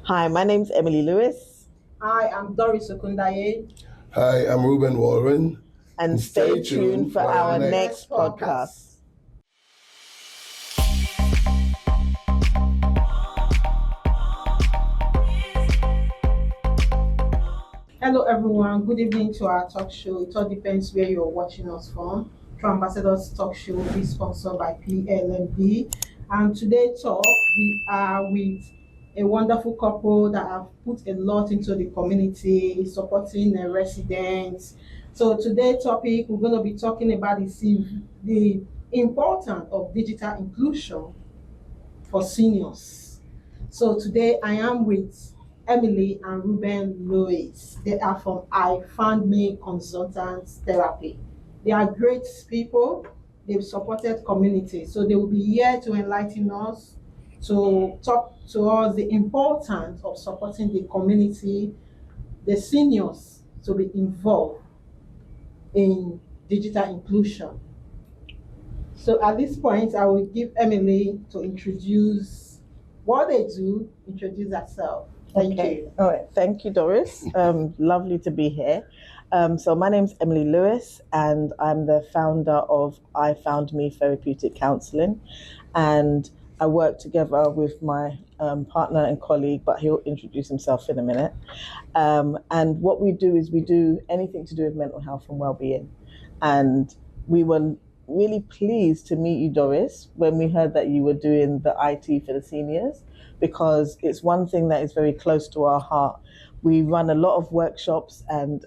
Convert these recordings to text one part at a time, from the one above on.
Hi, my name's Emily Lewis. Hi, I'm Doris Okundaye. Hi, I'm Rueben Warren. And stay tuned for our next podcast. Hello, everyone. Good evening to our talk show. It all depends where you're watching us from. True Ambassadors Talk Show is sponsored by PLMB. And today's talk, we are with a wonderful couple that have put a lot into the community, supporting the residents. So today's topic, we're going to be talking about the importance of digital inclusion for seniors. So today I am with Emily and Rueben Lewis. They are from iFoundMe Consultants Therapy. They are great people. They've supported community. So they will be here to enlighten us, to talk to us the importance of supporting the community, the seniors to be involved in digital inclusion. So at this point, I will give Emily to introduce what they do, introduce herself. Thank you. All right. Thank you, Doris. Lovely to be here. So my name's Emily Lewis, and I'm the founder of iFoundMe Therapeutic Counselling. And I work together with my partner and colleague, but he'll introduce himself in a minute. And what we do is we do anything to do with mental health and well-being. And we were really pleased to meet you, Doris, when we heard that you were doing the IT for the seniors, because it's one thing that is very close to our heart. We run a lot of workshops and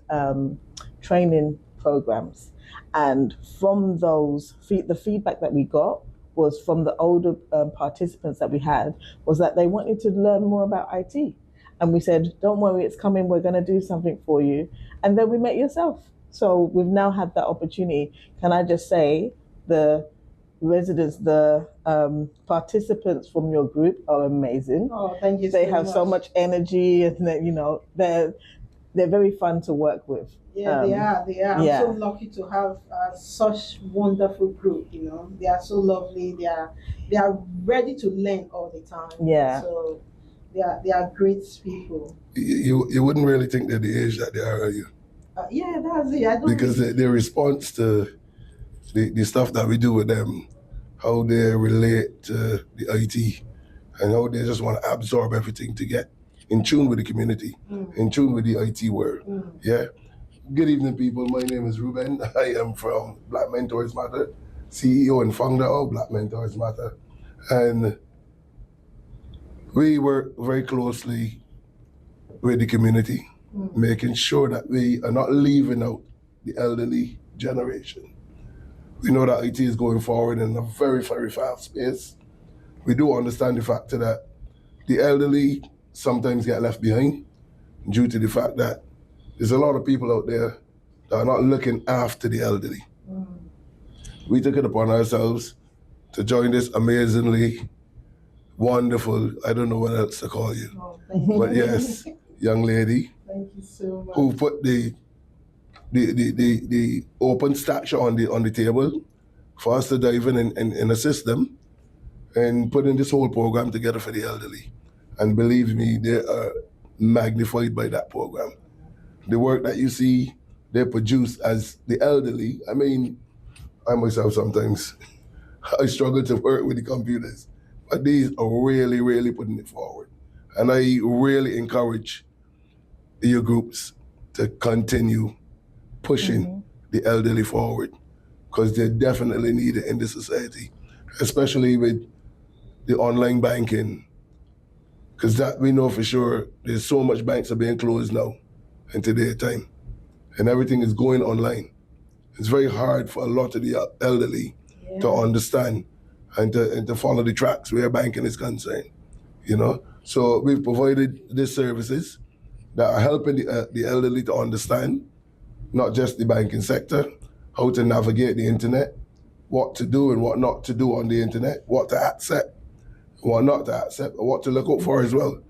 training programs. And from those, the feedback that we got was from the older participants that we had, was that they wanted to learn more about IT. And we said, don't worry, it's coming, we're going to do something for you. And then we met yourself. So we've now had that opportunity. Can I just say, the residents, the participants from your group are amazing. Oh, thank you. They have so much energy, and they're very fun to work with. Yeah, they are. Yeah. I'm so lucky to have such wonderful group. They are so lovely. They are ready to learn all the time. Yeah. So they are great people. You wouldn't really think they're the age that they are you? Yeah, that's it. I don't because their response to the stuff that we do with them, how they relate to the IT, and how they just want to absorb everything to get in tune with the community, in tune with the IT world. Yeah. Good evening, people. My name is Rueben. I am from Black Mentors Matter, CEO and founder of Black Mentors Matter. And we work very closely with the community, making sure that we are not leaving out the elderly generation. We know that IT is going forward in a very, very fast pace. We do understand the fact that the elderly sometimes get left behind due to the fact that there's a lot of people out there that are not looking after the elderly. We took it upon ourselves to join this amazingly wonderful, I don't know what else to call you, but yes, young lady. Thank you so much. Who put the open stature on the table for us to dive in and assist them and putting this whole program together for the elderly. And believe me, they are magnified by that program. The work that you see they produce as the elderly, I mean, I myself sometimes, I struggle to work with the computers, but these are really, really putting it forward. And I really encourage your groups to continue pushing the elderly forward, because they're definitely needed in this society, especially with the online banking, because that we know for sure there's so much banks are being closed now in today's time, and everything is going online. It's very hard for a lot of the elderly to understand and to follow the tracks where banking is concerned, So we've provided these services that are helping the elderly to understand not just the banking sector, how to navigate the internet, what to do and what not to do on the internet, what to accept, what not to accept, and what to look out for as well,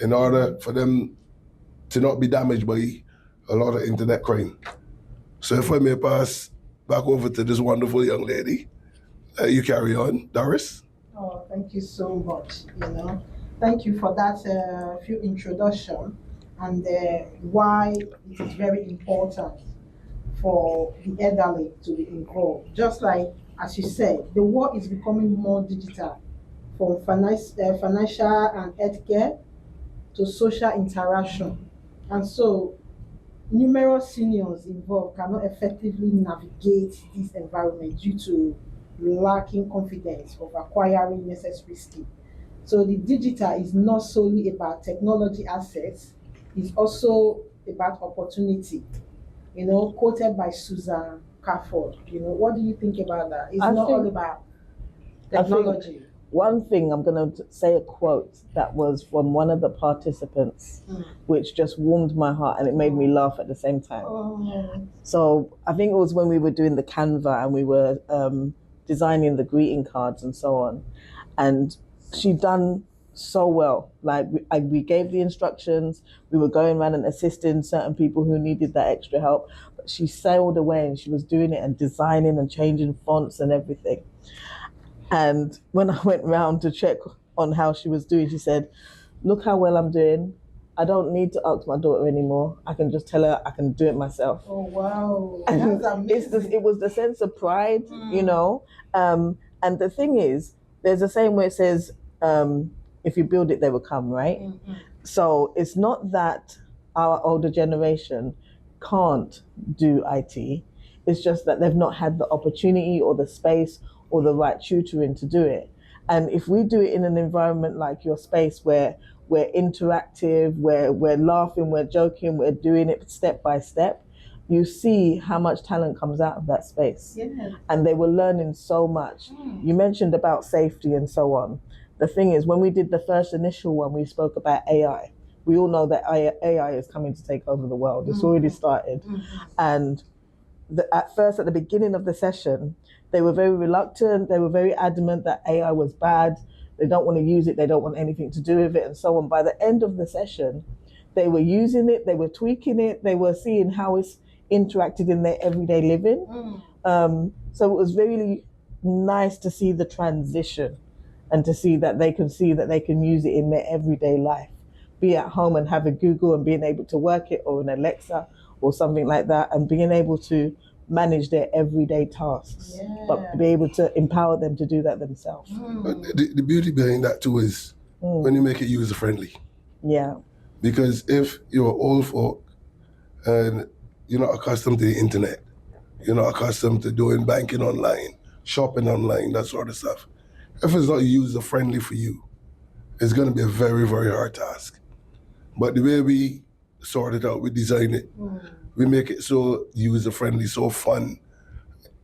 in order for them to not be damaged by a lot of internet crime. So if I may pass back over to this wonderful young lady, you carry on, Doris. Oh, thank you so much. Thank you for that few introduction and why it is very important for the elderly to be involved. Just like, as you said, the world is becoming more digital, from financial and healthcare to social interaction. And so, numerous seniors involved cannot effectively navigate this environment due to lacking confidence of acquiring necessary skills. So the digital is not solely about technology assets, it's also about opportunity, quoted by Susan Carford. What do you think about that? It's not all about I think technology. one thing, I'm going to say a quote that was from one of the participants, which just warmed my heart and it made me laugh at the same time. Oh, So I think it was when we were doing the Canva and we were designing the greeting cards and so on. And she done so well. Like we gave the instructions, we were going around and assisting certain people who needed that extra help. But she sailed away and she was doing it and designing and changing fonts and everything. And when I went round to check on how she was doing, she said, "Look how well I'm doing. I don't need to ask my daughter anymore. I can just tell her I can do it myself." oh wow. And That's amazing. it was the sense of pride, you know. And the thing is, there's a saying where it says, if you build it, they will come, right? So it's not that our older generation can't do IT. It's just that they've not had the opportunity or the space or the right tutoring to do it. And if we do it in an environment like your space where we're interactive, where we're laughing, we're joking, we're doing it step by step, you see how much talent comes out of that space. Yeah. And they were learning so much. You mentioned about safety and so on. The thing is, when we did the first initial one, we spoke about AI. We all know that AI is coming to take over the world. It's already started. And at the beginning of the session, they were very reluctant. They were very adamant that AI was bad. They don't want to use it. They don't want anything to do with it and so on. By the end of the session, they were using it. They were tweaking it. They were seeing how it's interacted in their everyday living. So it was really nice to see the transition and to see that they can use it in their everyday life. Be at home and have a Google and being able to work it, or an Alexa or something like that, and being able to manage their everyday tasks, but be able to empower them to do that themselves. But the beauty behind that too is when you make it user friendly. Yeah. Because if you're old folk and you're not accustomed to the internet, you're not accustomed to doing banking online, shopping online, that sort of stuff, if it's not user friendly for you, it's going to be a very, very hard task. But the way we sort it out, we design it, we make it so user friendly, so fun.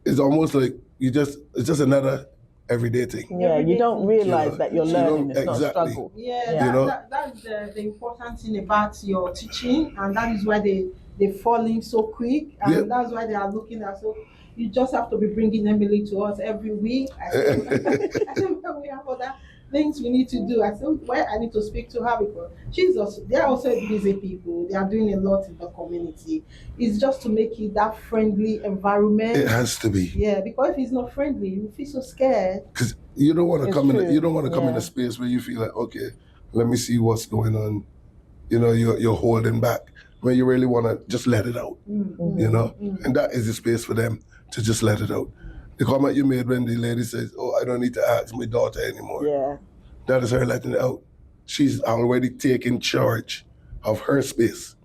It's almost like it's just another everyday thing. Yeah, you don't realize You know, that you're you learning. don't- It's not a exactly. struggle. Yeah, that's the important thing about your teaching, and that is why they fall in so quick, and that's why they are looking at. So you just have to be bringing Emily to us every week. I said we have other things we need to do. I said, well, I need to speak to her because they're also busy people. They are doing a lot in the community. It's just to make it that friendly environment. It has to be. Yeah, because if it's not friendly, you feel so scared. Because you don't want to It's come true. in. You don't want to come in Yeah. a space where you feel like, okay, let me see what's going on. You know, you're holding back when you really want to just let it out. You know, and that is the space for them to just let it out. The comment you made when the lady says, "Oh, I don't need to ask my daughter anymore." Yeah. That is her letting it out. She's already taking charge of her space,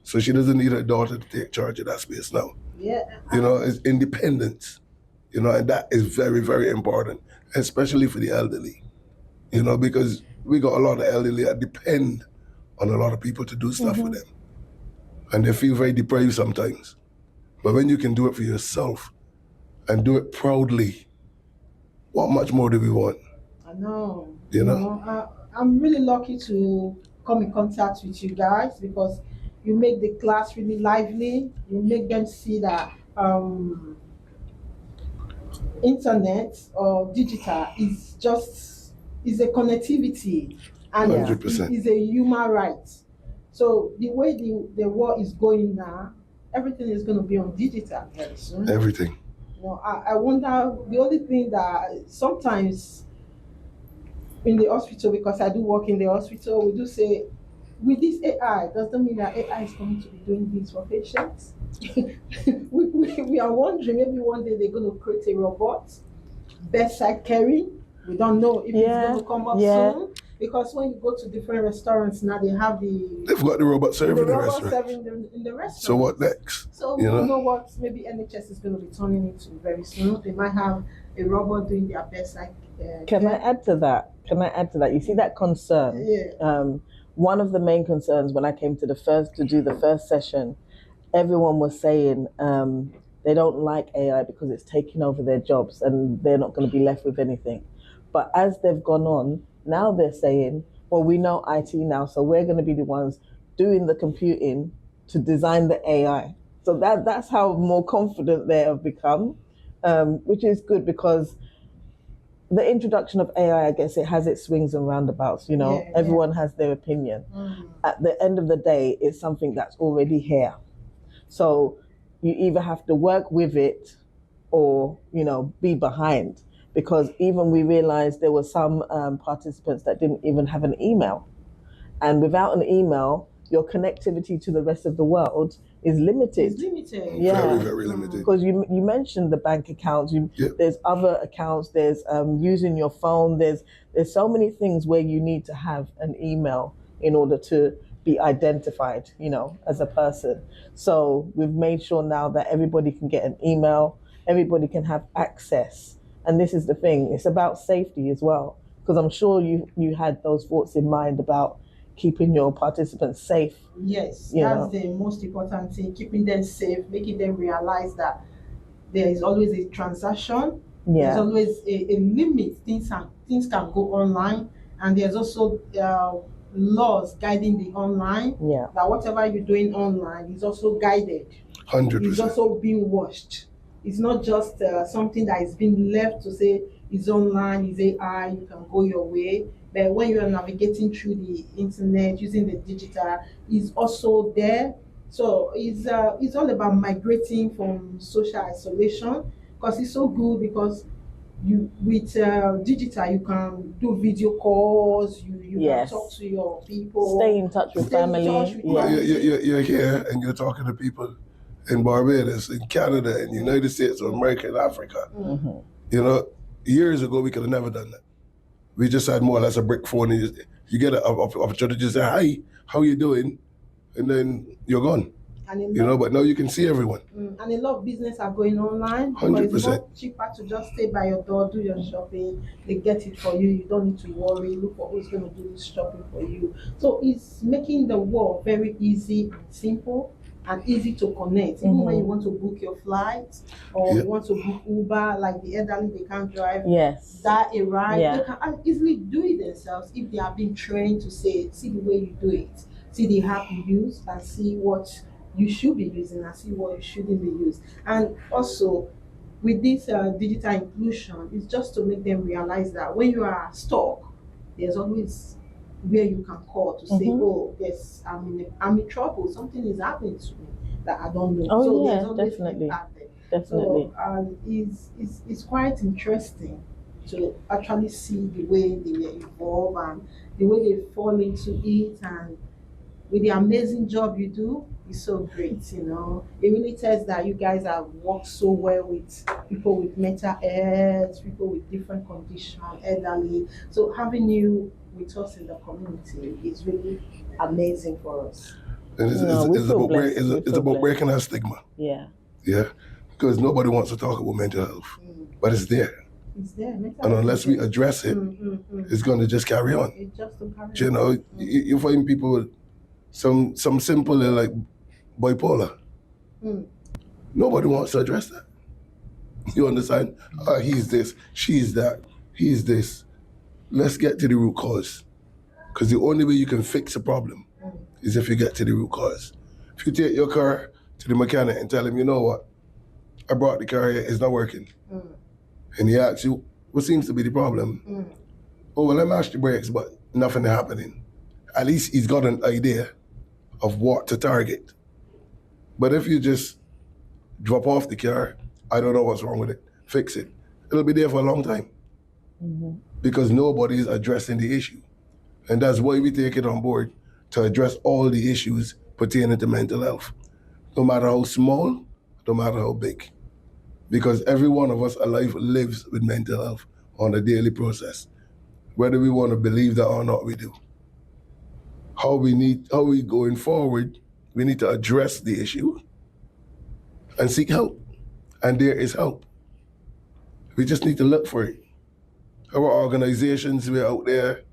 so she doesn't need her daughter to take charge of that space now. Yeah. You know, it's independence. You know, and that is very, very important, especially for the elderly. You know, because we got a lot of elderly that depend on a lot of people to do stuff for them, and they feel very deprived sometimes. But when you can do it for yourself and do it proudly, what much more do we want? I know. You know? I'm really lucky to come in contact with you guys because you make the class really lively. You make them see that internet or digital is a connectivity and 100%. is a human right. So the way the world is going now, everything is going to be on digital very soon. Everything. I wonder, the only thing that sometimes in the hospital, because I do work in the hospital, we do say, with this AI, doesn't mean that AI is going to be doing this for patients. We are wondering, maybe one day they're going to create a robot, bedside caring. We don't know if it's going to come up soon. Because when you go to different restaurants now, they have They've got the robot serving the restaurant. In the restaurant. So what next? So we don't know what maybe NHS is going to be turning into very soon. They might have a robot doing their bedside. Can I add to that? You see that concern? Yeah. One of the main concerns when I came to do the first session, everyone was saying they don't like AI because it's taking over their jobs and they're not going to be left with anything. But as they've gone on, now they're saying, well, we know IT now, so we're going to be the ones doing the computing to design the AI. So that's how more confident they have become, which is good, because the introduction of AI, I guess it has its swings and roundabouts, everyone has their opinion. At the end of the day, it's something that's already here. So you either have to work with it or, be behind. Because even we realized there were some participants that didn't even have an email. And without an email, your connectivity to the rest of the world is limited. It's limited. Yeah. Very, very limited. Because you mentioned the bank accounts. There's other accounts. There's using your phone. There's so many things where you need to have an email in order to be identified, as a person. So we've made sure now that everybody can get an email. Everybody can have access. And this is the thing. It's about safety as well. Because I'm sure you had those thoughts in mind about keeping your participants safe. Yes, that's the most important thing, keeping them safe, making them realize that there is always a transaction, there's always a limit, things can go online, and there's also laws guiding the online, that whatever you're doing online is also guided. 100%. It's also being watched. It's not just something that is being left to say it's online, it's AI, you can go your way. But when you are navigating through the internet, using the digital, it's also there. So it's all about migrating from social isolation, because it's so good, because with digital you can do video calls, you can talk to your people, stay in touch with family. You're here and you're talking to people in Barbados, in Canada, in the United States of America, in Africa. Mm-hmm. Years ago we could have never done that. We just had more or less a brick phone, and you get an opportunity to say, hi, how you doing? And then you're gone. But now you can see everyone. And a lot of business are going online. 100%. It's more cheaper to just stay by your door, do your shopping, they get it for you. You don't need to worry, look for who's going to do this shopping for you. So it's making the world very easy and simple and easy to connect. Even when you want to book your flight, or you want to book Uber, like the elderly, they can't drive. That a ride, they can easily do it themselves if they have been trained to see the way you do it, see the app you use, and see what you should be using and see what you shouldn't be using. And also with this digital inclusion, it's just to make them realize that when you are stuck, there's always where you can call to say, oh yes, I'm in trouble, something is happening to me that I don't know. So there's always definitely. So it's quite interesting to actually see the way they evolve and the way they fall into it, and with the amazing job you do, it's so great. It really tells that you guys have worked so well with people with mental health, people with different conditions, elderly. So having you with us in the community is really amazing for us. And it's about breaking that stigma. Yeah. Because nobody wants to talk about mental health, but it's there. It's there. And unless we address it, it's going to just carry on. It's just to carry on. You find people with some simple like bipolar. Nobody wants to address that. You understand? He's this, she's that, he's this. Let's get to the root cause. Because the only way you can fix a problem is if you get to the root cause. If you take your car to the mechanic and tell him, you know what, I brought the car here, it's not working. And he asks you, what seems to be the problem? Oh, well, I mashed the brakes, but nothing is happening. At least he's got an idea of what to target. But if you just drop off the car, I don't know what's wrong with it, fix it, it'll be there for a long time. because nobody is addressing the issue. And that's why we take it on board to address all the issues pertaining to mental health, no matter how small, no matter how big. Because every one of us alive lives with mental health on a daily process. Whether we want to believe that or not, we do. How we going forward, we need to address the issue and seek help. And there is help. We just need to look for it. Our organizations, we're out there,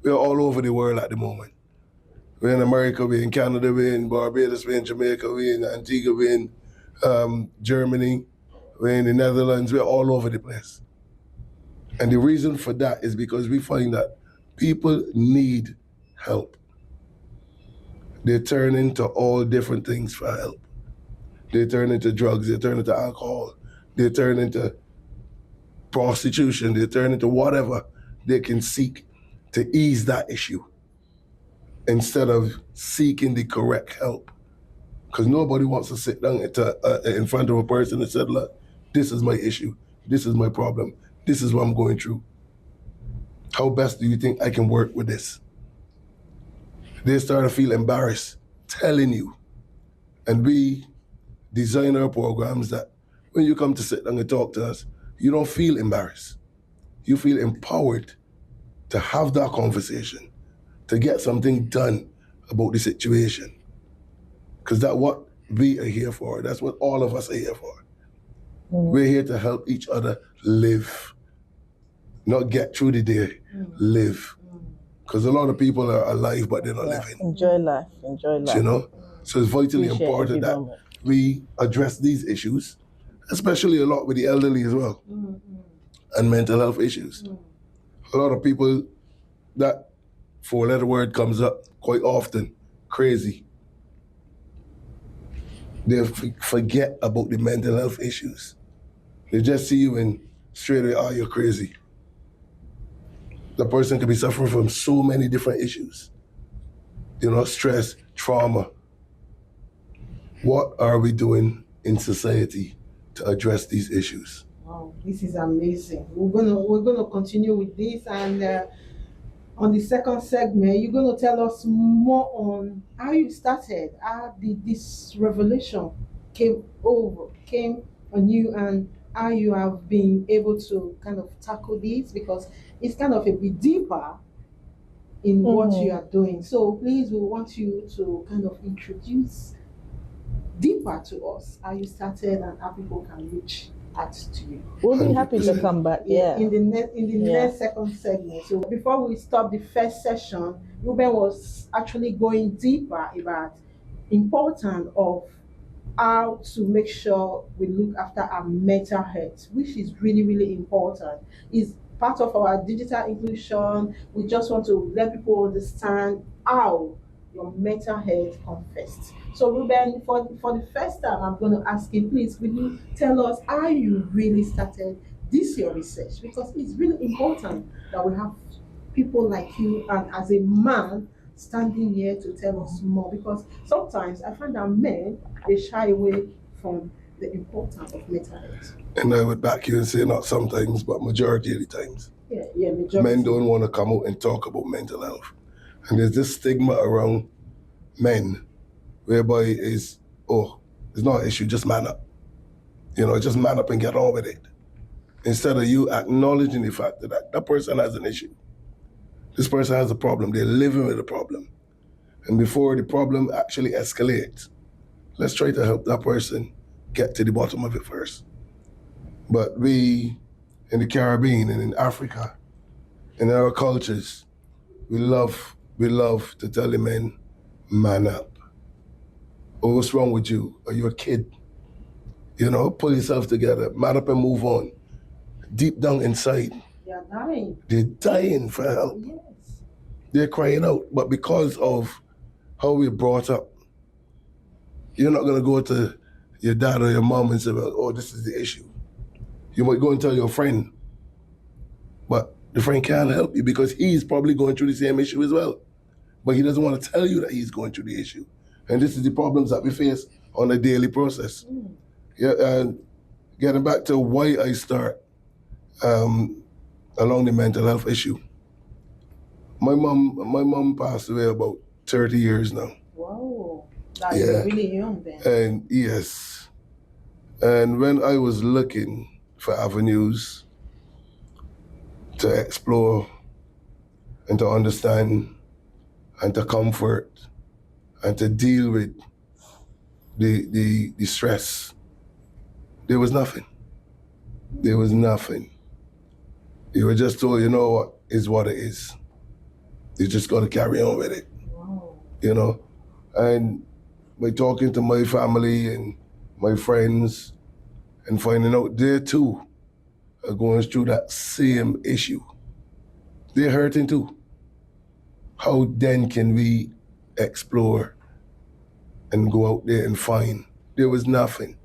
we're all over the world at the moment. We're in America, we're in Canada, we're in Barbados, we're in Jamaica, we're in Antigua, we're in Germany, we're in the Netherlands, we're all over the place. And the reason for that is because we find that people need help. They turn into all different things for help. They turn into drugs, they turn into alcohol, they turn into prostitution, they turn into whatever they can seek to ease that issue instead of seeking the correct help. Because nobody wants to sit down in front of a person and say, look, this is my issue, this is my problem, this is what I'm going through. How best do you think I can work with this? They start to feel embarrassed telling you. And we design our programs that when you come to sit down and talk to us, you don't feel embarrassed. You feel empowered to have that conversation, to get something done about the situation. Because that's what we are here for. That's what all of us are here for. We're here to help each other live, not get through the day, live. Because a lot of people are alive, but they're not living. Enjoy life. You know? So it's vitally Appreciate important every that moment. we address these issues, especially a lot with the elderly as well, and mental health issues. A lot of people, that four-letter word comes up quite often, crazy. They forget about the mental health issues. They just see you and straight away, oh, you're crazy. The person could be suffering from so many different issues. You know, stress, trauma. What are we doing in society to address these issues? Wow, this is amazing. We're gonna continue with this, and on the second segment, you're gonna tell us more on how you started, how this revelation came on you, and how you have been able to kind of tackle this, because it's kind of a bit deeper in what you are doing. So please, we want you to kind of introduce deeper to us how you started and how people can reach out to you. We'll be happy to come back. Yeah. In the next second segment. So before we stop the first session, Rueben was actually going deeper about importance of how to make sure we look after our mental health, which is really, really important. It's part of our digital inclusion. We just want to let people understand how your mental health comes first. So Rueben, for the first time, I'm going to ask you, please, will you tell us how you really started this your research? Because it's really important that we have people like you, and as a man standing here to tell us more, because sometimes I find that men, they shy away from the importance of mental health. And I would back you and say not sometimes, but majority of the times. Yeah, majority. Men don't want to come out and talk about mental health. And there's this stigma around men whereby it's not an issue, just man up. You know, just man up and get on with it. Instead of you acknowledging the fact that that person has an issue. This person has a problem, they're living with a problem. And before the problem actually escalates, let's try to help that person get to the bottom of it first. But we, in the Caribbean and in Africa, in our cultures, we love to tell the men, man up. Oh, what's wrong with you? Are you a kid? You know, pull yourself together, man up and move on. Deep down inside, They're dying. they're dying for help. Yes. They're crying out, but because of how we're brought up, you're not gonna go to your dad or your mom and say, well, oh, this is the issue. You might go and tell your friend, but the friend can't help you because he's probably going through the same issue as well. But he doesn't want to tell you that he's going through the issue. And this is the problems that we face on a daily process. Yeah, and getting back to why I start along the mental health issue. My mom passed away about 30 years now. Wow. That Yeah. you're really young then. And yes. And when I was looking for avenues to explore and to understand and to comfort and to deal with the stress, there was nothing. There was nothing. You were just told, you know what is what it is. You just got to carry on with it, Wow. you know? And by talking to my family and my friends and finding out they too are going through that same issue, they're hurting too. How then can we explore and go out there and find? There was nothing.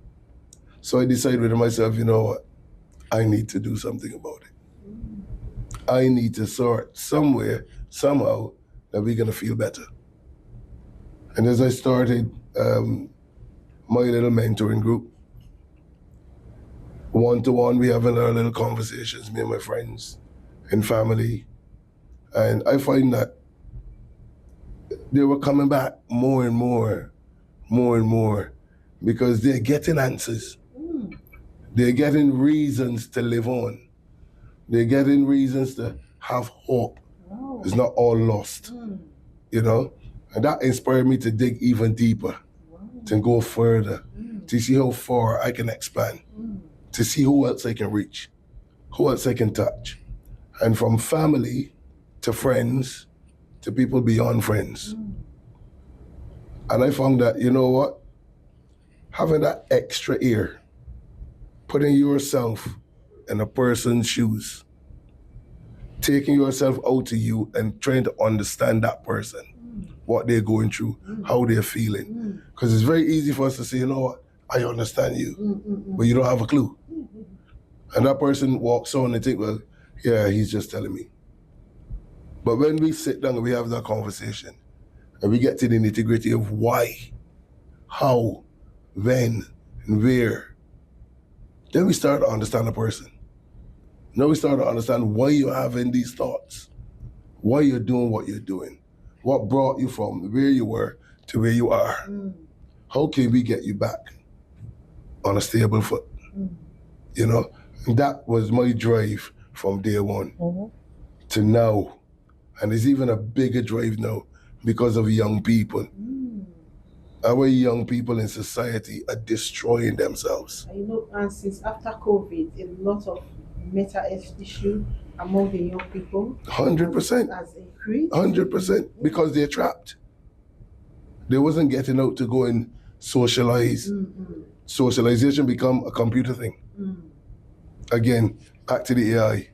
So I decided with myself, you know what? I need to do something about it. I need to sort somewhere, somehow, that we're gonna feel better. And as I started my little mentoring group, one-to-one, we having our little conversations, me and my friends and family. And I find that they were coming back more and more, because they're getting answers. They're getting reasons to live on. They're getting reasons to have hope. Wow. It's not all lost, you know? And that inspired me to dig even deeper, to go further, to see how far I can expand, to see who else I can reach, who else I can touch. And from family to friends to people beyond friends. And I found that, you know what? Having that extra ear, putting yourself in a person's shoes, taking yourself out to you and trying to understand that person, what they're going through, how they're feeling. Because it's very easy for us to say, you know what, I understand you, but you don't have a clue. And that person walks on and think, well, yeah, he's just telling me. But when we sit down and we have that conversation, and we get to the nitty-gritty of why, how, when, and where, then we start to understand the person. Now we start to understand why you're having these thoughts, why you're doing what you're doing, what brought you from where you were to where you are. How can we get you back on a stable foot? You know, and that was my drive from day one to now. And it's even a bigger drive now because of young people. Our young people in society are destroying themselves. You know, and since after COVID, a lot of mental health issue among the young people 100%. has increased. 100%, because they're trapped. They wasn't getting out to go and socialize. Socialization become a computer thing. Again, back to the AI.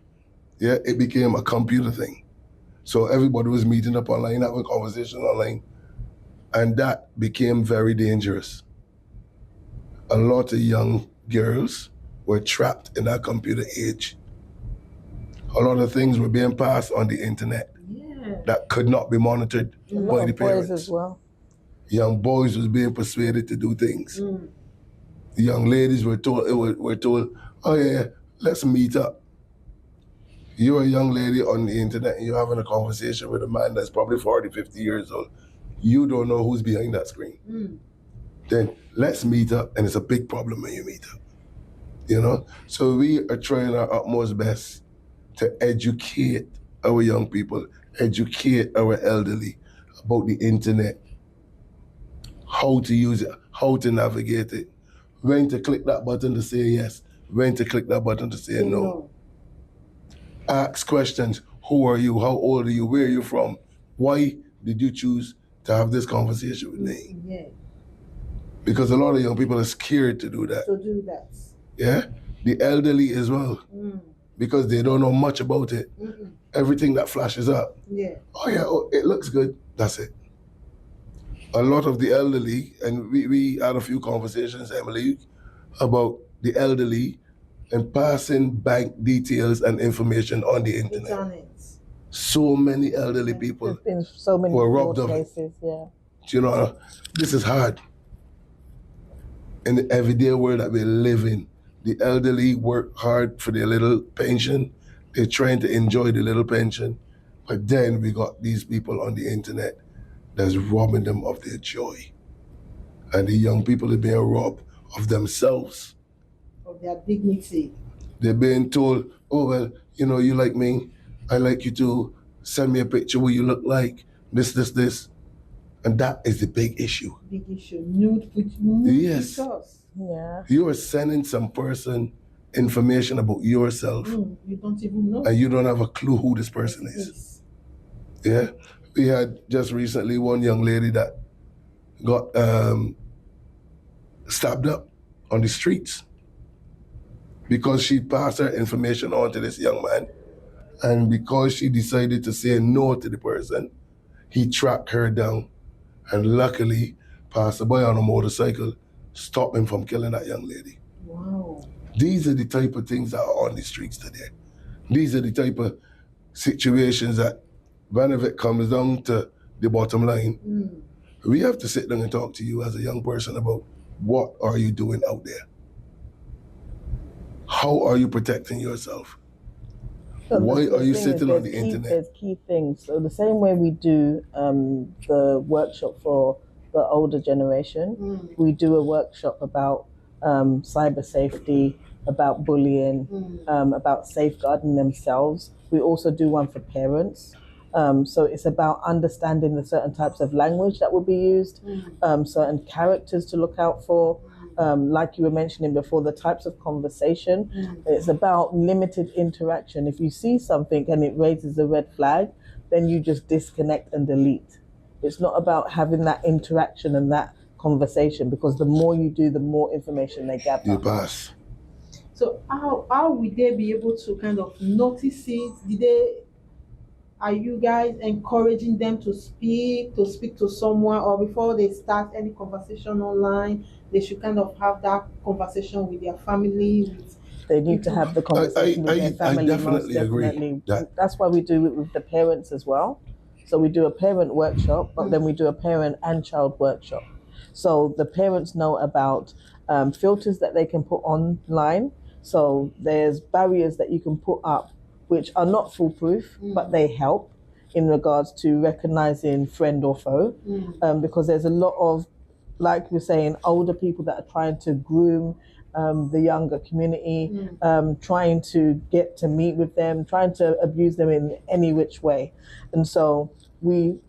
Yeah, it became a computer thing. So everybody was meeting up online, having conversations online. And that became very dangerous. A lot of young girls were trapped in that computer age. A lot of things were being passed on the internet that could not be monitored by the parents. Boys as well. Young boys was being persuaded to do things. Young ladies were told, oh yeah, let's meet up. You're a young lady on the internet and you're having a conversation with a man that's probably 40, 50 years old. You don't know who's behind that screen. Then let's meet up, and it's a big problem when you meet up. You know? So we are trying our utmost best to educate our young people, educate our elderly about the internet, how to use it, how to navigate it, when to click that button to say yes, when to click that button to say no. Ask questions. Who are you? How old are you? Where are you from? Why did you choose to have this conversation with me? Because a lot of young people are scared to do that. Yeah? The elderly as well. Because they don't know much about it. Everything that flashes up. Oh yeah, it looks good. That's it. A lot of the elderly, and we had a few conversations, Emily, about the elderly and passing bank details and information on the internet. So many elderly people There's been so many were robbed of cases, it. You know, this is hard. In the everyday world that we live in, the elderly work hard for their little pension, They're trying to enjoy the little pension, but then we got these people on the internet that's robbing them of their joy. And the young people are being robbed of themselves. Of their dignity. They're being told, oh, well, you know, you like me, I like you too, send me a picture what you look like, this. And that is the big issue. Big issue. Nude Yes. pictures. Yeah. You are sending some person information about yourself, You don't even know. and you don't have a clue who this person is. Yeah. We had just recently one young lady that got stabbed up on the streets because she passed her information on to this young man. And because she decided to say no to the person, he tracked her down. And luckily, Pastor Boy on a motorcycle stopped him from killing that young lady. Wow. These are the type of things that are on the streets today. These are the type of situations that, when it comes down to the bottom line, we have to sit down and talk to you as a young person about what are you doing out there? How are you protecting yourself? So Why the are you thing sitting is, on the there's internet? There's key things. So the same way we do the workshop for the older generation, we do a workshop about cyber safety, about bullying, about safeguarding themselves. We also do one for parents. So it's about understanding the certain types of language that will be used, certain characters to look out for. Like you were mentioning before, the types of conversation. It's about limited interaction. If you see something and it raises a red flag, then you just disconnect and delete. It's not about having that interaction and that conversation, because the more you do, the more information they gather. You pass. So how will they be able to kind of notice it? Are you guys encouraging them to speak to someone, or before they start any conversation online, they should kind of have that conversation with their family? They need to have the conversation with their family. I definitely agree. That's why we do it with the parents as well. So we do a parent workshop, but then we do a parent and child workshop. So the parents know about filters that they can put online. So there's barriers that you can put up which are not foolproof, but they help in regards to recognizing friend or foe, because there's a lot of, like we're saying, older people that are trying to groom the younger community, trying to get to meet with them, trying to abuse them in any which way. And so we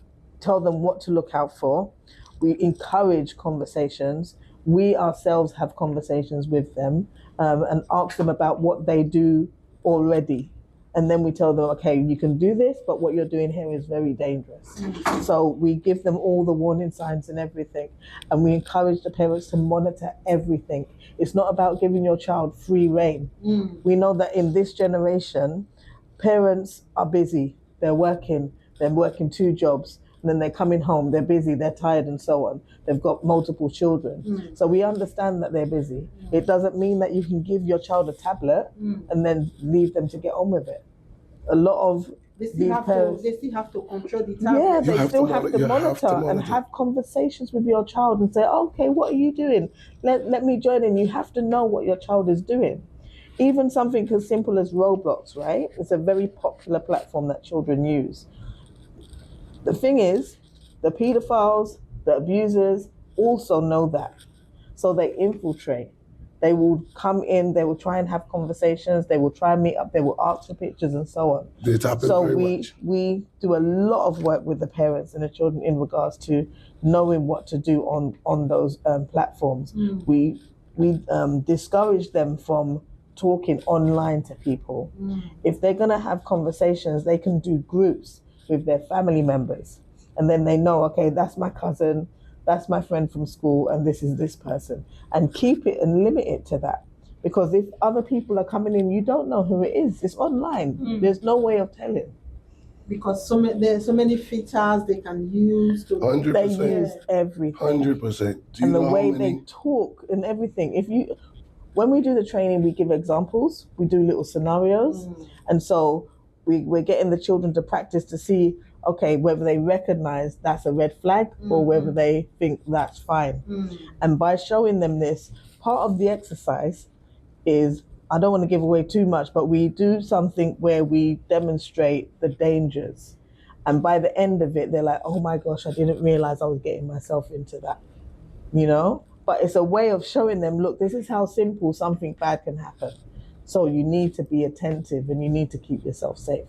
tell them what to look out for. We encourage conversations. We ourselves have conversations with them and ask them about what they do already. And then we tell them, okay, you can do this, but what you're doing here is very dangerous. So we give them all the warning signs and everything. And we encourage the parents to monitor everything. It's not about giving your child free rein. We know that in this generation, parents are busy. They're working 2 jobs. And then they're coming home, they're busy, they're tired, and so on. They've got multiple children. So we understand that they're busy. It doesn't mean that you can give your child a tablet and then leave them to get on with it. A lot of they still have to control the tablet. Yeah, they still have to monitor and have conversations with your child and say, okay, what are you doing? Let me join in. You have to know what your child is doing. Even something as simple as Roblox, right? It's a very popular platform that children use. The thing is, the pedophiles, the abusers also know that. So they infiltrate. They will come in, they will try and have conversations, they will try and meet up, they will ask for pictures and so on. We do a lot of work with the parents and the children in regards to knowing what to do on those platforms. We discourage them from talking online to people. If they're gonna have conversations, they can do groups with their family members, and then they know, okay, that's my cousin, that's my friend from school, and this is this person, and keep it and limit it to that. Because if other people are coming in, you don't know who it is. It's online. There's no way of telling. Because there's so many features they can use to 100%. They use everything. 100%. And the way they talk and everything. When we do the training, we give examples. We do little scenarios, and so we're getting the children to practice to see, okay, whether they recognize that's a red flag or whether they think that's fine. And by showing them this, part of the exercise is I don't want to give away too much, but we do something where we demonstrate the dangers. And by the end of it, they're like, oh my gosh, I didn't realize I was getting myself into that, you know? But it's a way of showing them, look, this is how simple something bad can happen. So you need to be attentive and you need to keep yourself safe.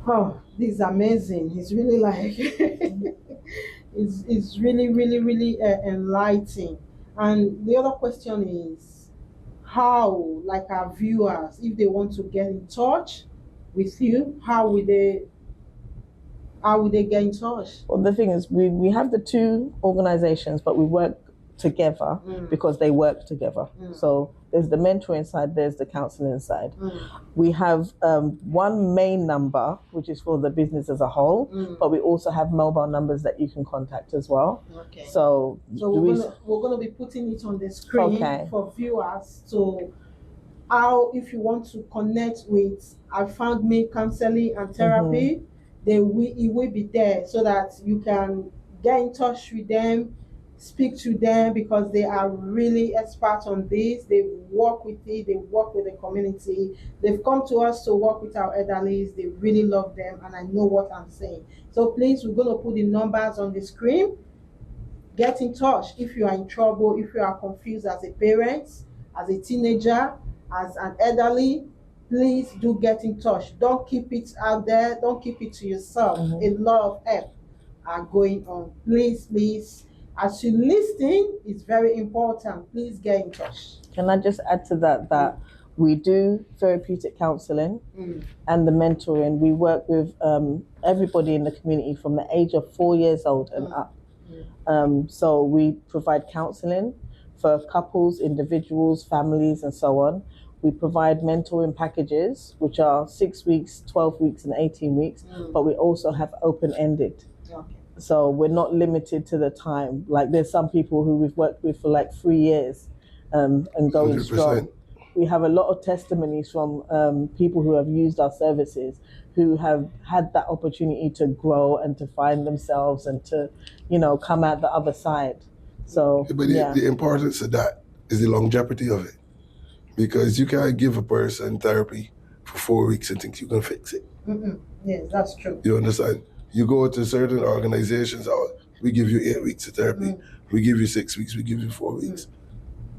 Oh, this is amazing. It's really like, it's really, really, really enlightening. And the other question is, how, like our viewers, if they want to get in touch with you, how would they get in touch? Well, the thing is, we have the two organizations, but we work together because they work together. So there's the mentoring side, there's the counseling side. We have one main number, which is for the business as a whole, but we also have mobile numbers that you can contact as well. Okay. So we're gonna be putting it on the screen for viewers. So how, if you want to connect with iFoundMe Counseling and Therapy, it will be there so that you can get in touch with them, speak to them, because they are really experts on this. They work with it, they work with the community. They've come to us to work with our elderlies. They really love them, and I know what I'm saying. So please, we're going to put the numbers on the screen. Get in touch if you are in trouble, if you are confused as a parent, as a teenager, as an elderly. Please do get in touch. Don't keep it out there. Don't keep it to yourself. A lot of help are going on. Please, as you listen, it's very important. Please get in touch. Can I just add to that we do therapeutic counseling and the mentoring. We work with everybody in the community from the age of 4 years old and up. So we provide counseling for couples, individuals, families, and so on. We provide mentoring packages, which are 6 weeks, 12 weeks, and 18 weeks, but we also have open-ended. Okay. So we're not limited to the time. Like there's some people who we've worked with for like 3 years and going 100%. strong. We have a lot of testimonies from people who have used our services, who have had that opportunity to grow and to find themselves and to, come out the other side. So, but the importance of that is the longevity of it. Because you can't give a person therapy for 4 weeks and think you can fix it. Yes, that's true. You understand? You go to certain organizations, we give you 8 weeks of therapy. We give you 6 weeks, we give you 4 weeks.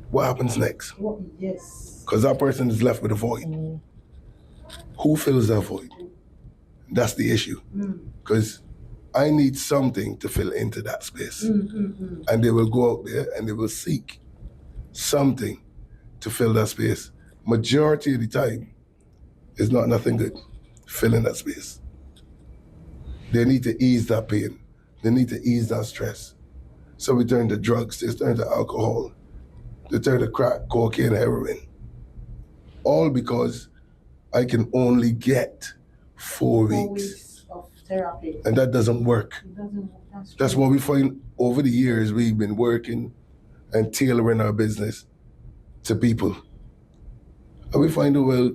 What happens next? Yes. Because that person is left with a void. Who fills that void? That's the issue. Because I need something to fill into that space. And they will go out there and they will seek something to fill that space. Majority of the time, it's not nothing good filling that space. They need to ease that pain. They need to ease that stress. So we turn to drugs, they turn to alcohol, they turn to crack, cocaine, heroin. All because I can only get 4 weeks of therapy. And that doesn't work. It doesn't work. That's what we find over the years. We've been working and tailoring our business to people. And we find, well,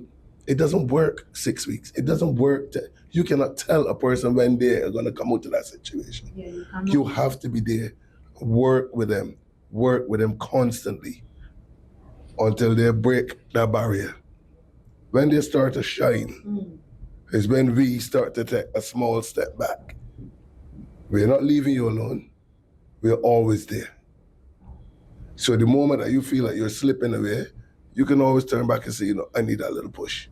it doesn't work 6 weeks. It doesn't work. You cannot tell a person when they are going to come out of that situation. Yeah, you have to be there. Work with them constantly until they break that barrier. When they start to shine, is when we start to take a small step back. We're not leaving you alone. We're always there. So the moment that you feel like you're slipping away, you can always turn back and say, I need that little push.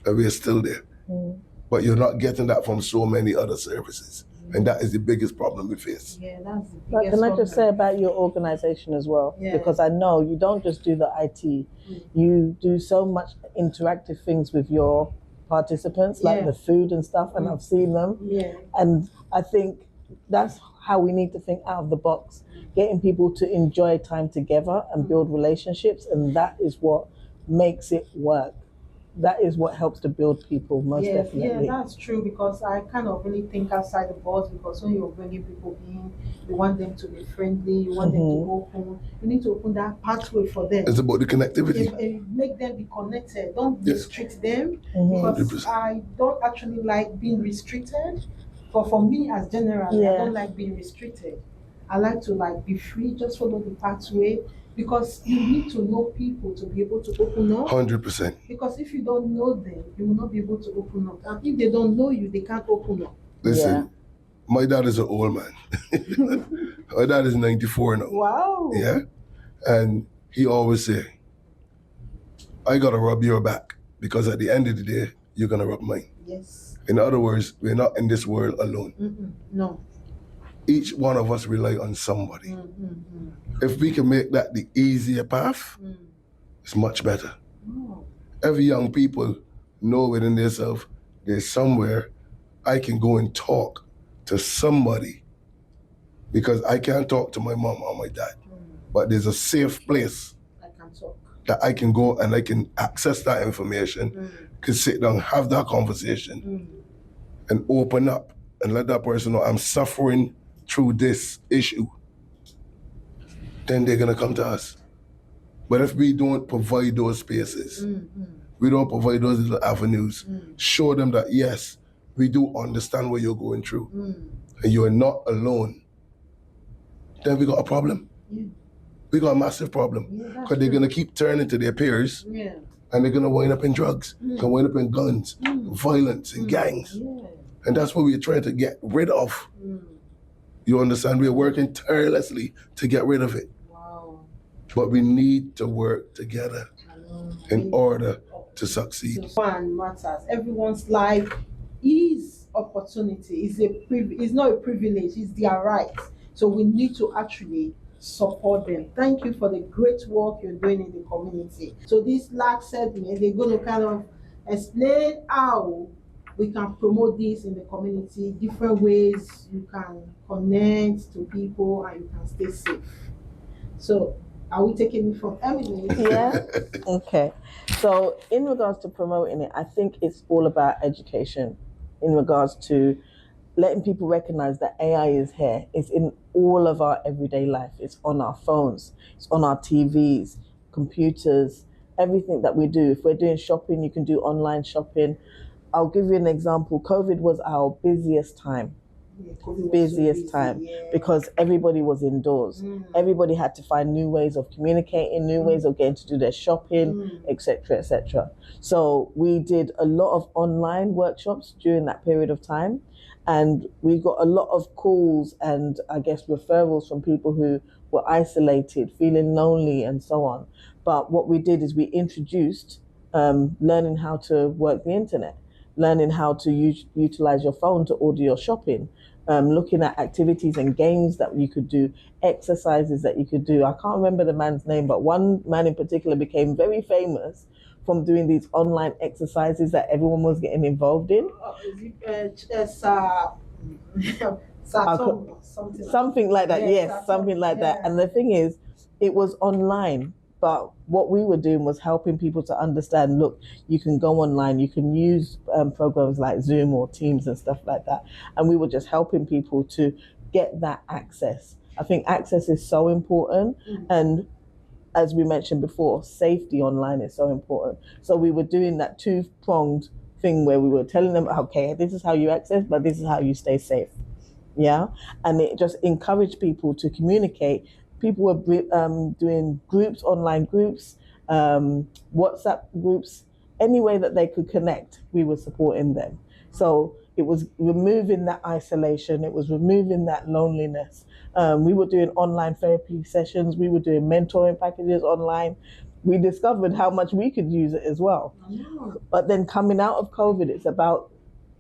And we're still there. But you're not getting that from so many other services. And that is the biggest problem we face. Yeah, that's the biggest But can I problem. just say about your organization as well? Yeah. Because I know you don't just do the IT. You do so much interactive things with your participants, like the food and stuff, and I've seen them. Yeah. And I think that's how we need to think out of the box, getting people to enjoy time together and build relationships, and that is what makes it work. That is what helps to build people, most definitely. Yeah, that's true, because I kind of really think outside the box, because when you're bringing people in, you want them to be friendly, you want them to open, you need to open that pathway for them. It's about the connectivity. Make them be connected. Don't restrict them, because 100%. I don't actually like being restricted. But for me as general, I don't like being restricted. I like to be free, just follow the pathway, Because you need to know people to be able to open up. 100%. Because if you don't know them, you will not be able to open up. And if they don't know you, they can't open up. Listen, my dad is an old man. My dad is 94 now. Wow. Yeah? And he always say, I gotta rub your back because at the end of the day, you're gonna rub mine. Yes. In other words, we're not in this world alone. No. Each one of us rely on somebody. If we can make that the easier path, it's much better. Oh. Every young people know within themselves, there's somewhere I can go and talk to somebody because I can't talk to my mom or my dad, but there's a safe place I can talk. that I can go and I can access that information, can sit down, have that conversation, and open up and let that person know I'm suffering through this issue. Then they're gonna come to us. But if we don't provide those spaces, we don't provide those little avenues, show them that yes, we do understand what you're going through, and you are not alone, then we got a problem. Yeah. We got a massive problem. Because they're gonna keep turning to their peers, Yeah. and they're gonna wind up in drugs, gonna wind up in guns, violence, and gangs. Yeah. And that's what we're trying to get rid of. You understand? We're working tirelessly to get rid of it. Wow. But we need to work together in order to succeed. One matters. Everyone's life is opportunity. It's not a privilege. It's their right. So we need to actually support them. Thank you for the great work you're doing in the community. So this last segment, they're going to kind of explain how we can promote this in the community, different ways you can connect to people and you can stay safe. So are we taking it from Emily? Yeah. Okay. So in regards to promoting it, I think it's all about education in regards to letting people recognize that AI is here. It's in all of our everyday life. It's on our phones. It's on our TVs, computers, everything that we do. If we're doing shopping, you can do online shopping. I'll give you an example. COVID was our busiest time. Because everybody was indoors. Everybody had to find new ways of communicating, new ways of getting to do their shopping, etc., etc. So we did a lot of online workshops during that period of time, and we got a lot of calls and I guess referrals from people who were isolated, feeling lonely, and so on. But what we did is we introduced learning how to work the internet, learning how to utilize your phone to order your shopping, looking at activities and games that you could do, exercises that you could do. I can't remember the man's name, but one man in particular became very famous from doing these online exercises that everyone was getting involved in. Something like that, yes, something like that. And the thing is, it was online. But what we were doing was helping people to understand, look, you can go online, you can use programs like Zoom or Teams and stuff like that. And we were just helping people to get that access. I think access is so important. And as we mentioned before, safety online is so important. So we were doing that two-pronged thing where we were telling them, okay, this is how you access, but this is how you stay safe. Yeah. And it just encouraged people to communicate. People were doing groups, online groups, WhatsApp groups, any way that they could connect, we were supporting them. So it was removing that isolation, it was removing that loneliness. We were doing online therapy sessions, we were doing mentoring packages online. We discovered how much we could use it as well. But then coming out of COVID, it's about,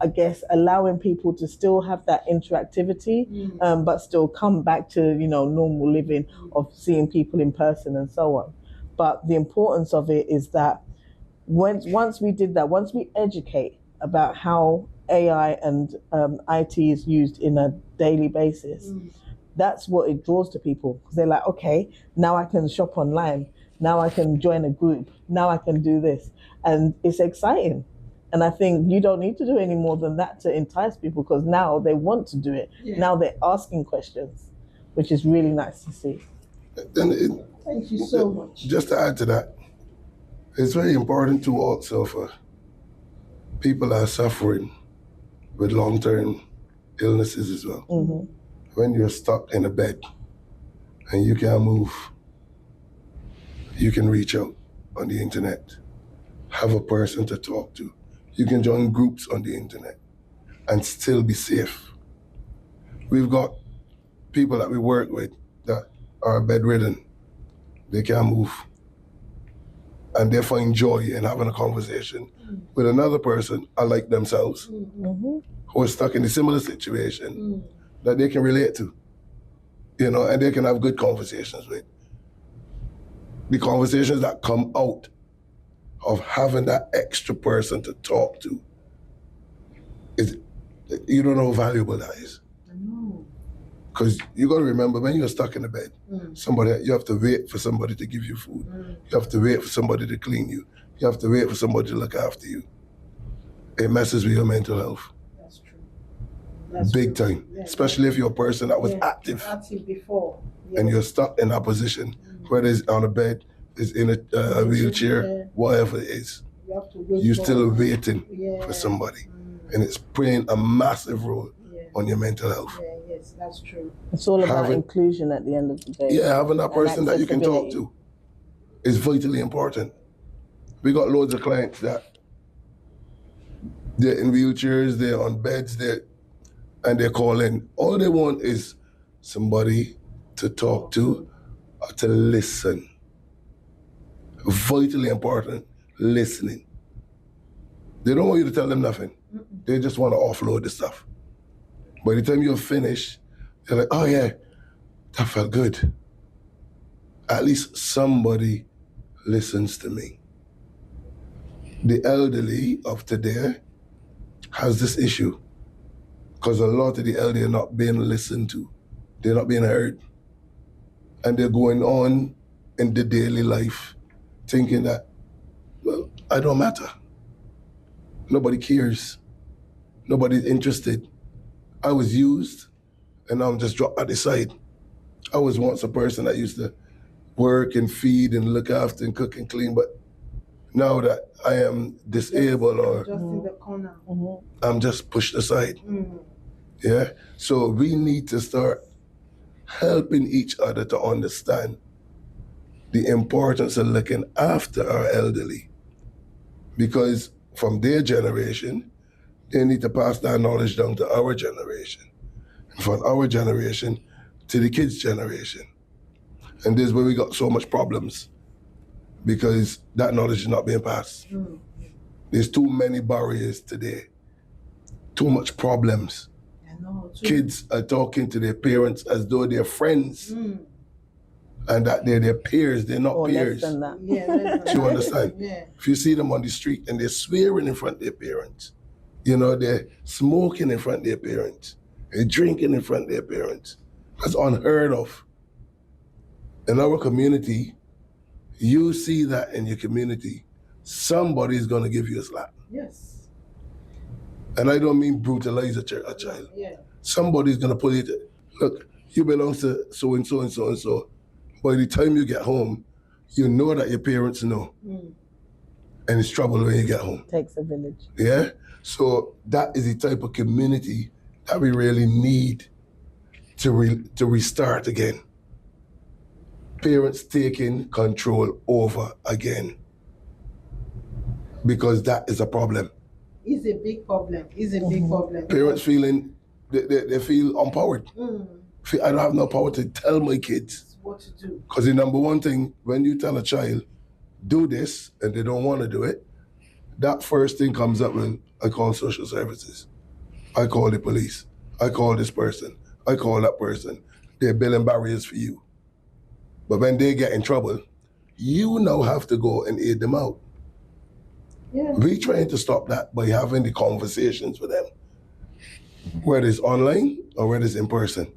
I guess, allowing people to still have that interactivity, but still come back to, normal living of seeing people in person and so on. But the importance of it is that once we did that, once we educate about how AI and IT is used in a daily basis, that's what it draws to people. Because they're like, okay, now I can shop online. Now I can join a group. Now I can do this. And it's exciting. And I think you don't need to do any more than that to entice people, because now they want to do it. Yeah. Now they're asking questions, which is really nice to see. Thank you so much. Just to add to that, it's very important to also for people that are suffering with long-term illnesses as well. When you're stuck in a bed and you can't move, You can reach out on the internet, have a person to talk to. You can join groups on the internet and still be safe. We've got people that we work with that are bedridden. They can't move. And they find joy in having a conversation with another person unlike themselves who is stuck in a similar situation that they can relate to, and they can have good conversations with. The conversations that come out of having that extra person to talk to, you don't know how valuable that is. I know. Because you got to remember, when you're stuck in the bed, you have to wait for somebody to give you food. You have to wait for somebody to clean you. You have to wait for somebody to look after you. It messes with your mental health. That's true. That's Big true. time. Especially if you're a person that was active before. and you're stuck in that position, whether it's on a bed, it's in a wheelchair, whatever it is. You have to wait. You're still waiting for somebody. And it's playing a massive role on your mental health. Yes, that's true. It's all about inclusion at the end of the day. Yeah, having that person that you can talk to is vitally important. We got loads of clients that they're in wheelchairs, they're on beds, and they're calling. All they want is somebody to talk to or to listen. Vitally important, listening. They don't want you to tell them nothing. They just want to offload the stuff. By the time you're finished, they're like, oh yeah, that felt good. At least somebody listens to me. The elderly of today has this issue because a lot of the elderly are not being listened to. They're not being heard. And they're going on in the daily life thinking that, well, I don't matter. Nobody cares. Nobody's interested. I was used and now I'm just dropped at the side. I was once a person that used to work and feed and look after and cook and clean, but now that I am disabled or just in the corner, I'm just pushed aside. Yeah. So we need to start helping each other to understand the importance of looking after our elderly, because from their generation, they need to pass that knowledge down to our generation, and from our generation to the kids' generation. And this is where we got so much problems, because that knowledge is not being passed. There's too many barriers today, too much problems. I know, Kids are talking to their parents as though they're friends, and that they're their peers, they're not peers. Less than that. less than Do you that. understand? If you see them on the street and they're swearing in front of their parents, they're smoking in front of their parents, they're drinking in front of their parents, that's unheard of. In our community, you see that in your community, somebody's gonna give you a slap. Yes. And I don't mean brutalize a child. Somebody's gonna pull you to, look, you belong to so and so and so and so. By the time you get home, you know that your parents know. And it's trouble when you get home. Takes a village. Yeah? So that is the type of community that we really need to restart again. Parents taking control over again. Because that is a problem. It's a big problem. It's a big problem. Parents feeling, they feel empowered. I don't have no power to tell my kids what to do. Because the number one thing, when you tell a child, do this, and they don't want to do it, that first thing comes up when I call social services. I call the police. I call this person. I call that person. They're building barriers for you. But when they get in trouble, you now have to go and aid them out. We're trying to stop that by having the conversations with them, whether it's online or whether it's in person.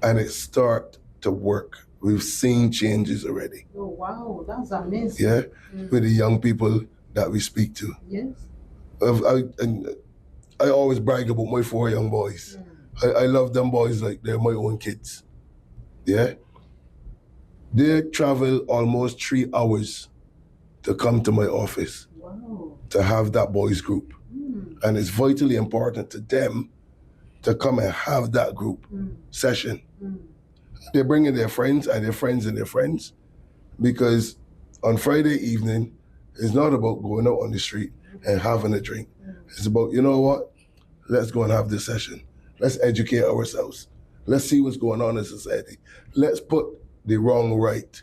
And it start to work. We've seen changes already. Oh, wow, that's amazing. Yeah, with the young people that we speak to. Yes. I always brag about my 4 young boys. I love them boys like they're my own kids. Yeah? They travel almost 3 hours to come to my office. Wow. To have that boys group. And it's vitally important to them to come and have that group session. They're bringing their friends and their friends and their friends, Because on Friday evening, it's not about going out on the street and having a drink. It's about, you know what? Let's go and have this session. Let's educate ourselves. Let's see what's going on in society. Let's put the wrong right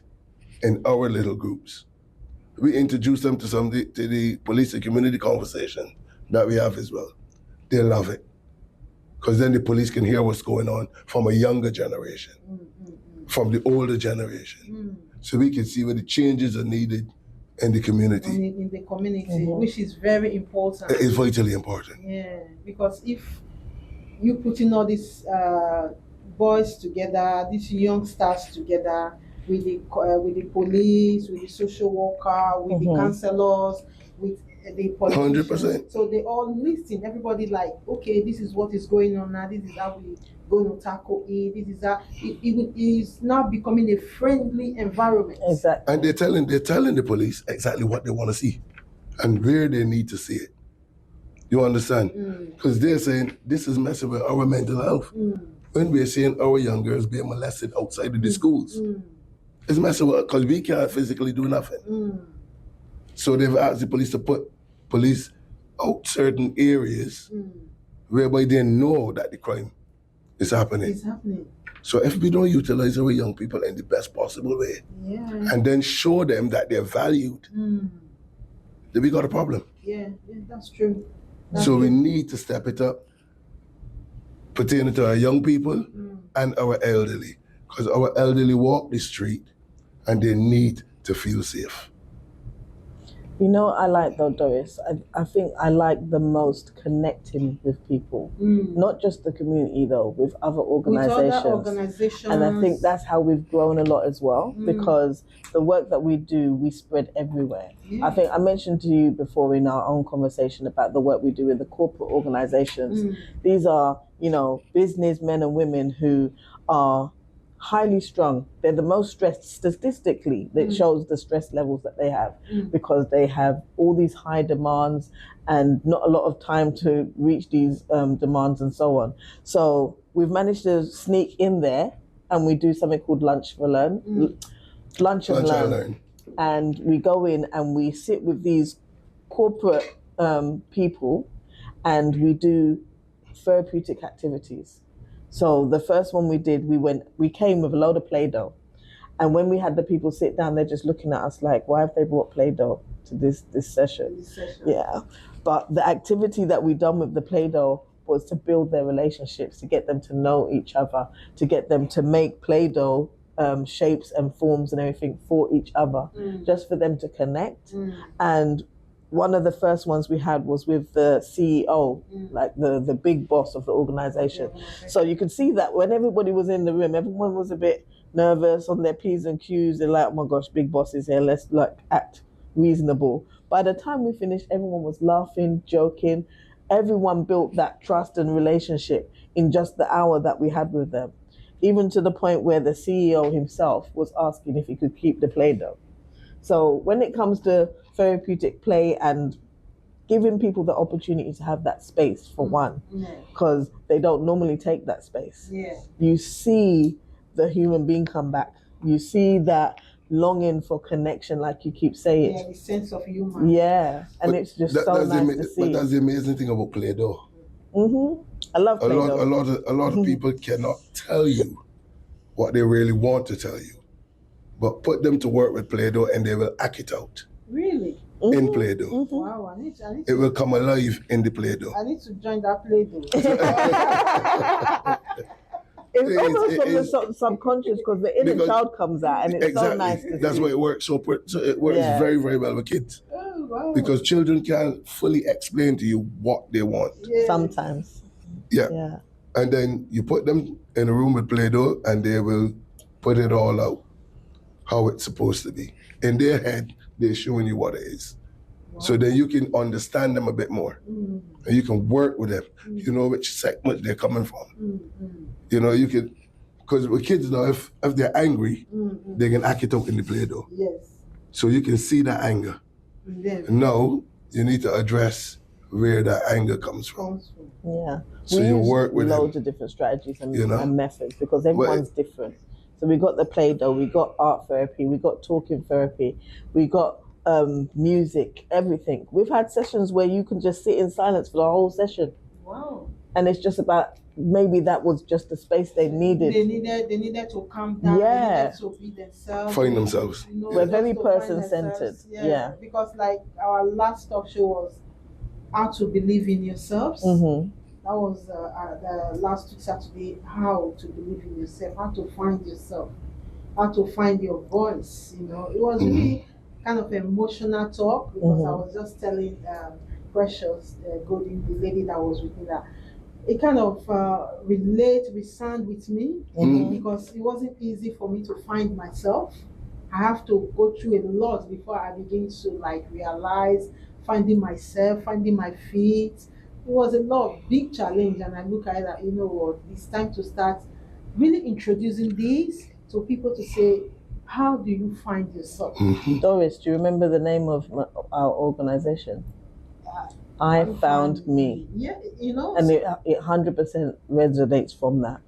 in our little groups. We introduce them to the police and community conversation that we have as well. They love it. Because then the police can hear what's going on from a younger generation, from the older generation. So we can see where the changes are needed in the community. In the community, which is very important. It's vitally important. Yeah, because if you putting all these boys together, these youngsters together, with the police, with the social worker, with the counselors, with the politicians. 100%. So they all listen. Everybody like, okay, this is what is going on now. This is how we going to tackle it. This is how it is now becoming a friendly environment. Exactly. And they're telling the police exactly what they want to see and where they need to see it. You understand? Because they're saying this is messing with our mental health. When we're seeing our young girls being molested outside of the schools, it's messing with us because we can't physically do nothing. So they've asked the police to put police out certain areas whereby they know that the crime is happening. It's happening. So if we don't utilize our young people in the best possible way, and then show them that they're valued, then we got a problem. Yeah, that's true. So we need to step it up pertaining to our young people and our elderly, because our elderly walk the street and they need to feel safe. You know, I like though, Doris. I think I like the most connecting with people, not just the community though, with other organizations. With other organizations. And I think that's how we've grown a lot as well, because the work that we do, we spread everywhere. I think I mentioned to you before in our own conversation about the work we do with the corporate organizations. These are, you know, businessmen and women who are highly strung. They're the most stressed statistically. That shows the stress levels that they have because they have all these high demands and not a lot of time to reach these demands and so on. So we've managed to sneak in there and we do something called Lunch and Learn. And we go in and we sit with these corporate people and we do therapeutic activities. So the first one we did, we came with a load of Play-Doh. And when we had the people sit down, they're just looking at us like, why have they brought Play-Doh to this session? Yeah. But the activity that we done with the Play-Doh was to build their relationships, to get them to know each other, to get them to make Play-Doh shapes and forms and everything for each other, just for them to connect. And one of the first ones we had was with the CEO, like the big boss of the organization. So you could see that when everybody was in the room, everyone was a bit nervous on their P's and Q's. They're like, oh my gosh, big boss is here, let's like act reasonable. By the time we finished, everyone was laughing, joking. Everyone built that trust and relationship in just the hour that we had with them. Even to the point where the CEO himself was asking if he could keep the Play-Doh. So when it comes to therapeutic play and giving people the opportunity to have that space for one, because they don't normally take that space. You see the human being come back. You see that longing for connection, like you keep saying. Yeah, the sense of humor. Yeah, and but it's just so nice to see. But that's the amazing thing about Play-Doh. I love Play-Doh. A lot of people cannot tell you what they really want to tell you, but put them to work with Play-Doh and they will act it out. Really? In Play-Doh. Wow, I need to, it will come alive in the Play-Doh. I need to join that Play-Doh. It's almost from the subconscious because the inner child comes out and it's so nice to see. That's why it works so it works very, very well with kids. Oh, wow. Because children can't fully explain to you what they want. Sometimes. Yeah. And then you put them in a room with Play-Doh and they will put it all out how it's supposed to be. In their head, they're showing you what it is. Wow. So then you can understand them a bit more. And you can work with them. You know which segment they're coming from. You know, you can, because with kids now, if they're angry, they can act it out in the Play-Doh. Yes. So you can see that anger. Now, you need to address where that anger comes from. Yeah. So you work with loads of different strategies and methods because everyone's different. So we got the Play-Doh, we got art therapy, we got talking therapy, we got music, everything. We've had sessions where you can just sit in silence for the whole session. Wow. And it's just about, maybe that was just the space they needed. They needed to calm down. Yeah. They needed to be themselves. Find themselves. You know, We're just very to find person-centered. themselves. Yeah. Because like our last talk show was how to believe in yourselves. Mm-hmm. That was the last week Saturday. How to believe in yourself. How to find yourself. How to find your voice. You know, it was really kind of emotional talk because I was just telling Precious, Golden, the lady that was with me, that it kind of resound with me because it wasn't easy for me to find myself. I have to go through a lot before I begin to like realize finding myself, finding my feet. It was a lot of big challenge, and I look at it that, you know what, it's time to start really introducing these to people to say, how do you find yourself? Doris, do you remember the name of our organization? iFoundMe. Yeah, you know. And it 100% resonates from that.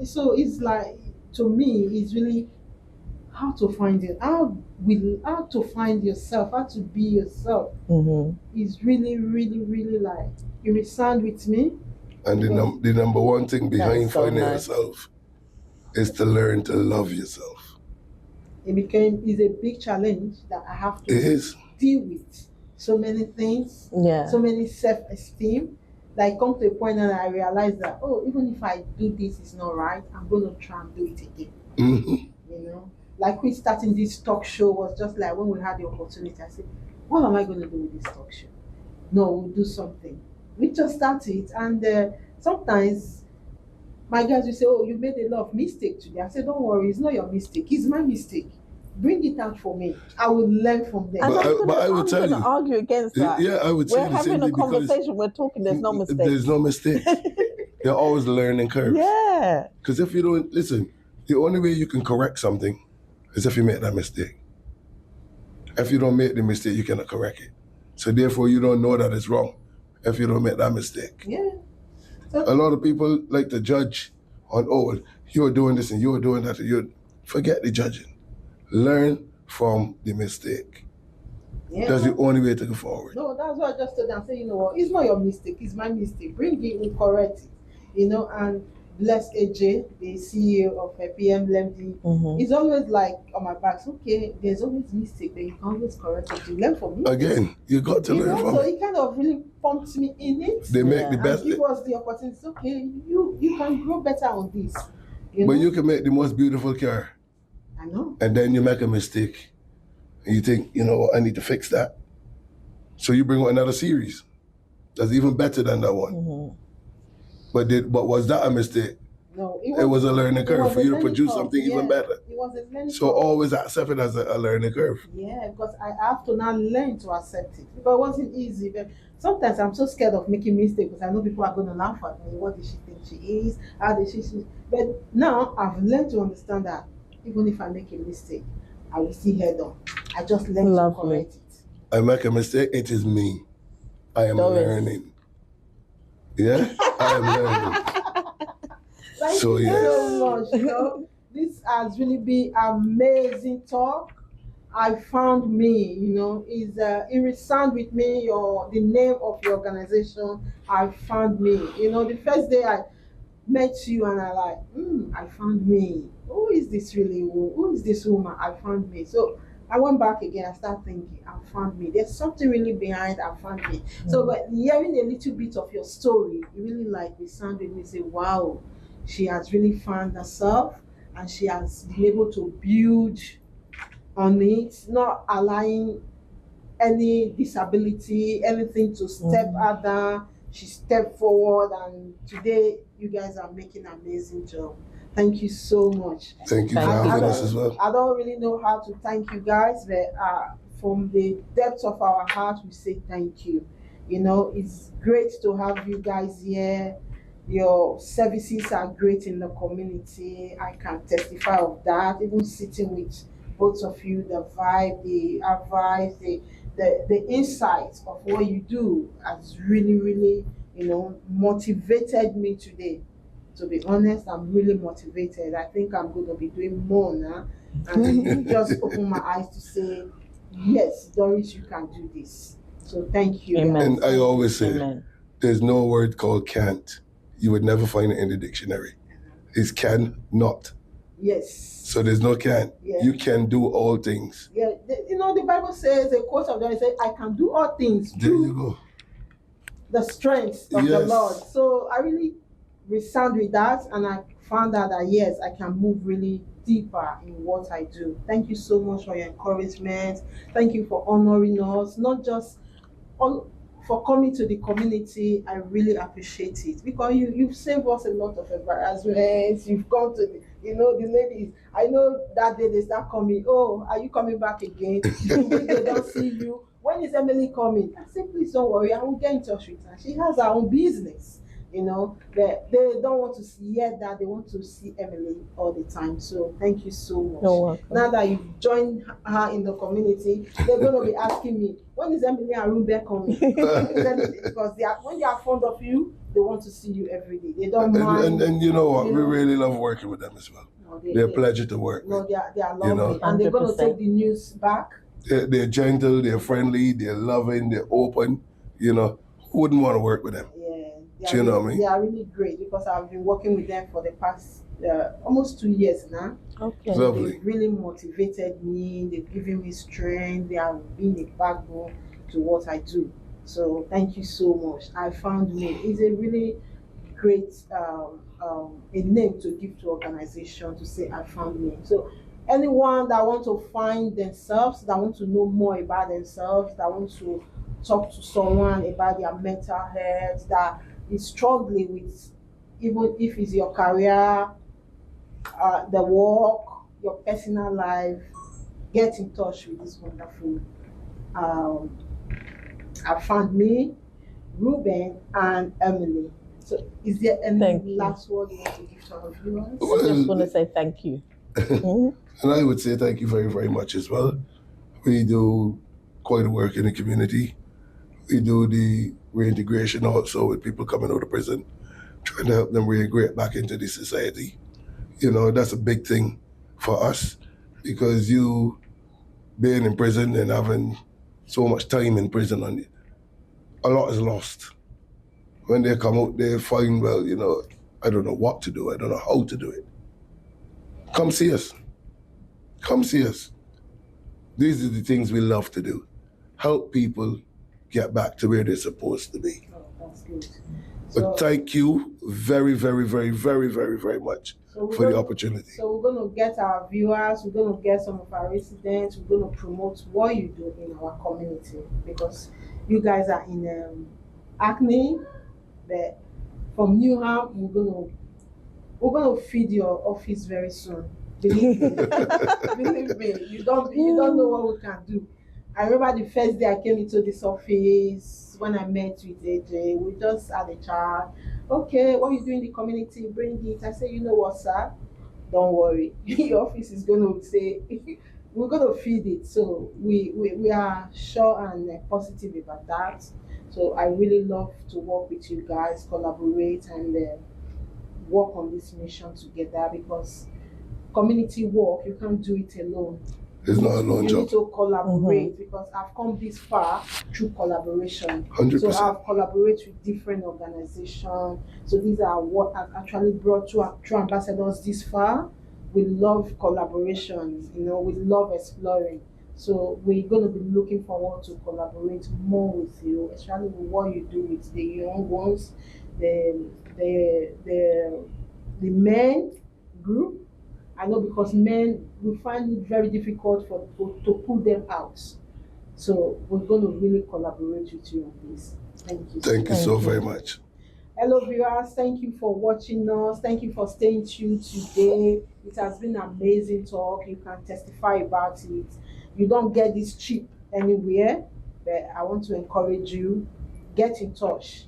So it's like, to me, it's really how to find it, how to find yourself, how to be yourself. Is really, really, really like, it resound with me. And the number one thing behind so finding nice. yourself is to learn to love yourself. It's a big challenge that I have to deal with. So many things, so many self-esteem. Like, come to a point and I realize that, even if I do this, it's not right, I'm going to try and do it again. You know, like we starting this talk show was just like when we had the opportunity, I said, what am I going to do with this talk show? No, we'll do something. We just started, and sometimes my guys will say, you made a lot of mistakes today. I said, don't worry, it's not your mistake, it's my mistake. Bring it out for me. I will learn from them. But I would tell you, argue against that. Yeah, I would say we're having a conversation. We're talking. There's no mistake. There's no mistake. They're always learning curves. Yeah. Because if you don't listen, the only way you can correct something is if you make that mistake. If you don't make the mistake, you cannot correct it. So therefore, you don't know that it's wrong if you don't make that mistake. Yeah. A lot of people like to judge on, you're doing this and you're doing that. You forget the judging. Learn from the mistake. Yeah. That's the only way to go forward. No, that's what I just told them. I said, you know what, it's not your mistake, it's my mistake. Bring it, we'll correct it. You know, and bless AJ, the CEO of PM LMD, he's always like on my back. Okay, there's always mistake, but you can always correct it. You learn from it. Again, you got to learn from so it. he kind of really pumped me in it. They make the best. And give us the opportunity. Okay, you can grow better on this. You know? But you can make the most beautiful car. I know. And then you make a mistake. And you think, I need to fix that. So you bring on another series that's even better than that one. But was that a mistake? No, it was a learning curve for you to produce something even better. It was a learning so curve. Always accept it as a learning curve. Yeah, because I have to now learn to accept it. Because it wasn't easy. But sometimes I'm so scared of making mistakes because I know people are going to laugh at me. What did she think she is? How did she? But now I've learned to understand that even if I make a mistake, I will see head on. I just learn to correct it. I make a mistake, it is me. I am learning. Yeah, I am learning. Thank you so much. This has really been amazing talk. I found me, it resound with me, the name of your organization. I found me. The first day I met you and I found me. Who is this really? Who is this woman? I found me. So I went back again. I started thinking, I found me. There's something really behind I found me. So, but hearing a little bit of your story, it really resounded with me. Say, wow, she has really found herself and she has been able to build on it, not allowing any disability, anything to step her down. She stepped forward, and today you guys are making an amazing job. Thank you so much. Thank you for having us as well. I don't really know how to thank you guys, but from the depths of our heart, we say thank you. It's great to have you guys here. Your services are great in the community. I can testify of that. Even sitting with both of you, the vibe, the advice, the insights of what you do has really, really, motivated me today. To be honest, I'm really motivated. I think I'm going to be doing more now. And it just opened my eyes to say, yes, Doris, you can do this. So thank you. Amen. And I always say, Amen. there's no word called can't. You would never find it in the dictionary. It's can not. Yes. So there's no can. Yeah. You can do all things. Yeah, the Bible says, a quote of God says, I can do all things There you through go. the strength of the Yes. Lord. So I really resound with that, and I found out that yes, I can move really deeper in what I do. Thank you so much for your encouragement. Thank you for honoring us, not just for coming to the community. I really appreciate it, because you've saved us a lot of embarrassments. You've gone to the ladies. I know that day they start coming. Oh, are you coming back again? They don't see you. When is Emily coming? I say, please don't worry. I will get in touch with her. She has her own business. They don't want to hear that. They want to see Emily all the time. So thank you so much. You're welcome. Now that you've joined her in the community, they're going to be asking me, when is Emily and Rueben coming? Because when they are fond of you, they want to see you every day. They don't mind. And you know what? We really love working with them as well. No, They're a pleasure to work with. they are lovely. You know? And they're going to 100%. take the news back. They're gentle, they're friendly, they're loving, they're open. Who wouldn't want to work with them? Yeah, You know what I mean? They are really great, because I've been working with them for the past almost 2 years now. Okay. Lovely. They've really motivated me. They've given me strength. They have been a backbone to what I do. So thank you so much. iFoundMe is a really great a name to give to organization, to say iFoundMe. So anyone that want to find themselves, that want to know more about themselves, that want to talk to someone about their mental health, that is struggling with, even if it's your career, the work, your personal life, get in touch with this wonderful iFoundMe, Rueben and Emily. So is there any last word you want to give to our viewers? I just want to say thank you. And I would say thank you very, very much as well. We do quite a work in the community. We do the reintegration also with people coming out of prison, trying to help them reintegrate back into the society. That's a big thing for us, because you being in prison and having so much time in prison on it, a lot is lost. When they come out, they find, well, I don't know what to do. I don't know how to do it. Come see us. Come see us. These are the things we love to do. Help people get back to where they're supposed to be. Oh, that's good. But thank you very, very, very, very, very, very much for the opportunity. So we're going to get our viewers, we're going to get some of our residents, we're going to promote what you do in our community, because you guys are in Acne, but from Newham, we're going to feed your office very soon. Believe me. Believe me. You don't know what we can do. I remember the first day I came into this office, when I met with AJ, we just had a chat. Okay, what you do in the community, bring it. I said, you know what, sir? Don't worry. Your office is going to say, we're going to feed it. So we are sure and positive about that. So I really love to work with you guys, collaborate, and work on this mission together, because community work, you can't do it alone. It's not a lone job. You need to collaborate, because I've come this far through collaboration. 100%. So I've collaborated with different organizations. So these are what I've actually brought True Ambassadors this far. We love collaboration, we love exploring. So we're going to be looking forward to collaborate more with you, especially with what you do with the young ones, the men group. I know, because men, we find it very difficult to pull them out. So we're going to really collaborate with you on this. Thank you. Thank you so very much. Hello viewers, thank you for watching us. Thank you for staying tuned today. It has been an amazing talk. You can testify about it. You don't get this cheap anywhere, but I want to encourage you, get in touch.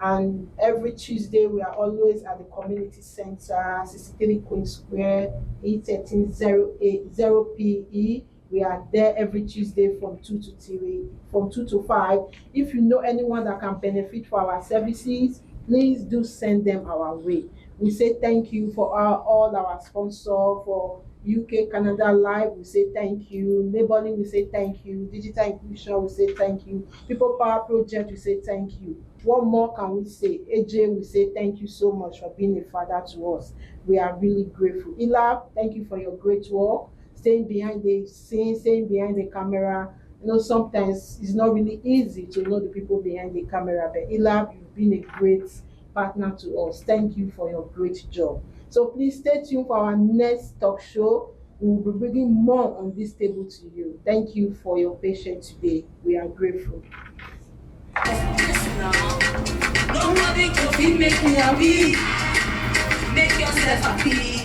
And every Tuesday, we are always at the community center, 63 Queen Square, E13080 PE. We are there every Tuesday from 2 to 5. If you know anyone that can benefit from our services, please do send them our way. We say thank you for all our sponsors, for UK, Canada Live, we say thank you. Neighborly, we say thank you. Digital Inclusion, we say thank you. People Power Project, we say thank you. What more can we say? AJ, we say thank you so much for being a father to us. We are really grateful. Elab, thank you for your great work. Staying behind the scene, staying behind the camera. Sometimes it's not really easy to know the people behind the camera, but Elab, you've been a great partner to us. Thank you for your great job. So please stay tuned for our next talk show. We will be bringing more on this table to you. Thank you for your patience today. We are grateful. Nobody can make me happy. Make yourself happy.